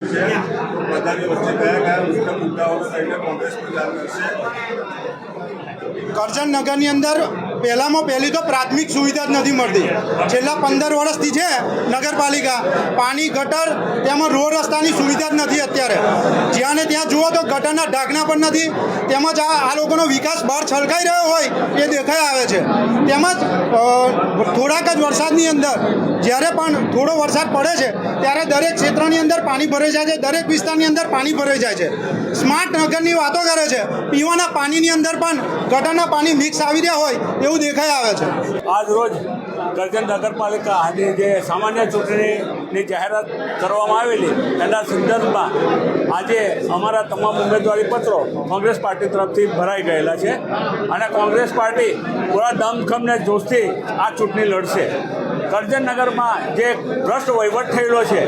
બધાની વચ્ચે કયા મુખ્ય મુદ્દાઓને લઈને કોંગ્રેસ પ્રચાર કરશે? કરજણ નગરની અંદર પહેલામાં પહેલી તો પ્રાથમિક સુવિધા જ નથી મળતી. છેલ્લા 15 વર્ષથી છે નગરપાલિકા પાણી ગટર તેમાં રોડ રસ્તાની સુવિધા જ નથી. અત્યારે જ્યાં ને ત્યાં જુઓ તો ગટરના ઢાંકણા પણ નથી. તેમજ આ લોકોનો વિકાસ બહાર છલકાઈ રહ્યો હોય એ દેખાઈ આવે છે. તેમજ થોડાક જ વરસાદની અંદર જ્યારે પણ થોડો વરસાદ પડે છે ત્યારે દરેક ક્ષેત્રની અંદર પાણી ભરાઈ જાય છે. દરેક વિસ્તારની અંદર પાણી ભરાઈ જાય છે. સ્માર્ટ નગરની વાતો કરે છે, પીવાના પાણીની અંદર પણ ગટરના પાણી મિક્સ આવી રહ્યા હોય એવું દેખાઈ આવે છે. આજ રોજ કરજણ નગરપાલિકાની જે સામાન્ય ચૂંટણીની જાહેરાત કરવામાં આવેલી એના સંદર્ભમાં આજે અમારા તમામ ઉમેદવારી પત્રો કોંગ્રેસ પાર્ટી તરફથી ભરાઈ ગયેલા છે અને કોંગ્રેસ પાર્ટી પૂરા દમખમને જોશથી આ ચૂંટણી લડશે. કરજણ નગરમાં જે ભ્રષ્ટ વહીવટ થયેલો છે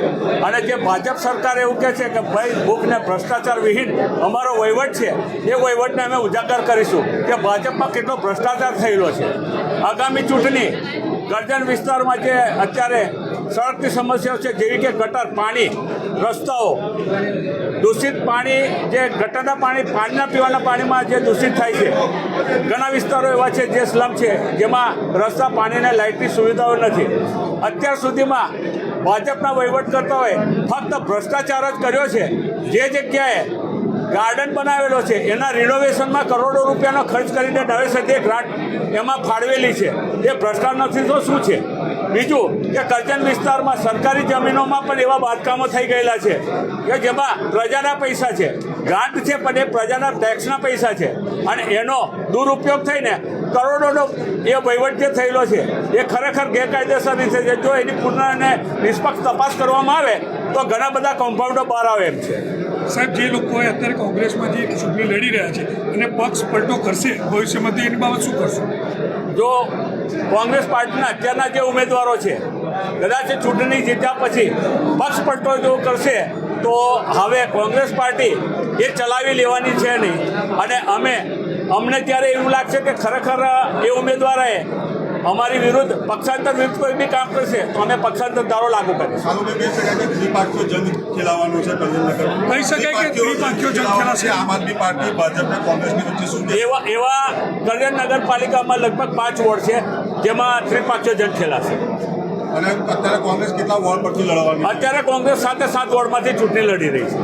અને જે ભાજપ સરકાર એવું કહે છે કે ભાઈ ભૂખ ને ભ્રષ્ટાચાર વિહીન અમારો વહીવટ છે, એ વહીવટને અમે ઉજાગર કરીશું કે ભાજપમાં કેટલો ભ્રષ્ટાચાર થયેલો છે. આગામી ચૂંટણી કરજણ વિસ્તારમાં જે અત્યારે સડકની સમસ્યાઓ છે, જેવી કે ગટર, પાણી, રસ્તાઓ, દૂષિત પાણી, જે ગટરના પાણીના પીવાના પાણીમાં જે દૂષિત થાય છે, ઘણા વિસ્તારો એવા છે જે સ્લમ છે જેમાં રસ્તા, પાણી અને લાઇટની સુવિધાઓ નથી. અત્યાર સુધીમાં ભાજપના વહીવટ કરતા હોય ફક્ત ભ્રષ્ટાચાર જ કર્યો છે. જે જગ્યાએ ગાર્ડન બનાવેલો છે એના રિનોવેશનમાં કરોડો રૂપિયાનો ખર્ચ કરીને નવેસરથી ગ્રાન્ટ એમાં ફાળવેલી છે. એ ભ્રષ્ટાચાર નથી તો શું છે? બીજું કે કરજણ વિસ્તારમાં સરકારી જમીનોમાં પણ એવા બાંધકામો થઈ ગયેલા છે કે જેમાં પ્રજાના પૈસા છે, ગ્રાન્ટ છે પણ એ પ્રજાના ટેક્સના પૈસા છે અને એનો દુરુપયોગ થઈને કરોડોનો એ વહીવટ જે થયેલો છે એ ખરેખર ગેરકાયદેસર રીતે છે. જો એની પૂર્ણ અને નિષ્પક્ષ તપાસ કરવામાં આવે તો ઘણા બધા કમ્પાઉન્ડો બહાર આવે એમ છે. સાહેબ, જે લોકોએ અત્યારે કોંગ્રેસમાં જે ચૂંટણી લડી રહ્યા છે અને પક્ષ પલટો કરશે ભવિષ્યમાં, તો એની બાબત શું કરશો? જો કોંગ્રેસ પાર્ટીના અત્યારના જે ઉમેદવારો છે કદાચ ચૂંટણી જીત્યા પછી પક્ષ પલટો જો કરશે તો હવે કોંગ્રેસ પાર્ટી એ ચલાવી લેવાની છે નહીં અને અમને ત્યારે એવું લાગશે કે ખરેખર એ ઉમેદવારોએ અમારી વિરુદ્ધ પક્ષાંતર વિરુદ્ધ કોઈ બી કામ કરશે તો અમે પક્ષાંતર ધારો લાગુ કરીશું. કહી શકાય કે દ્વિપાક્ષીય જંગ ખેલાવાનો છે કરજણ નગર. કહી શકાય કે દ્વિપાક્ષીય જંગ ખેલાશે. આમ આદમી પાર્ટી, ભાજપ અને કોંગ્રેસની વચ્ચે શું એવા કરજણ નગરપાલિકામાં લગભગ 5 વોર્ડ છે જેમાં ત્રિપાક્ષીય જંગ ખેલાશે. અને અત્યારે કોંગ્રેસ કેટલા વોર્ડ પરથી લડવાની? અત્યારે કોંગ્રેસ 7 વોર્ડમાંથી ચૂંટણી લડી રહી છે.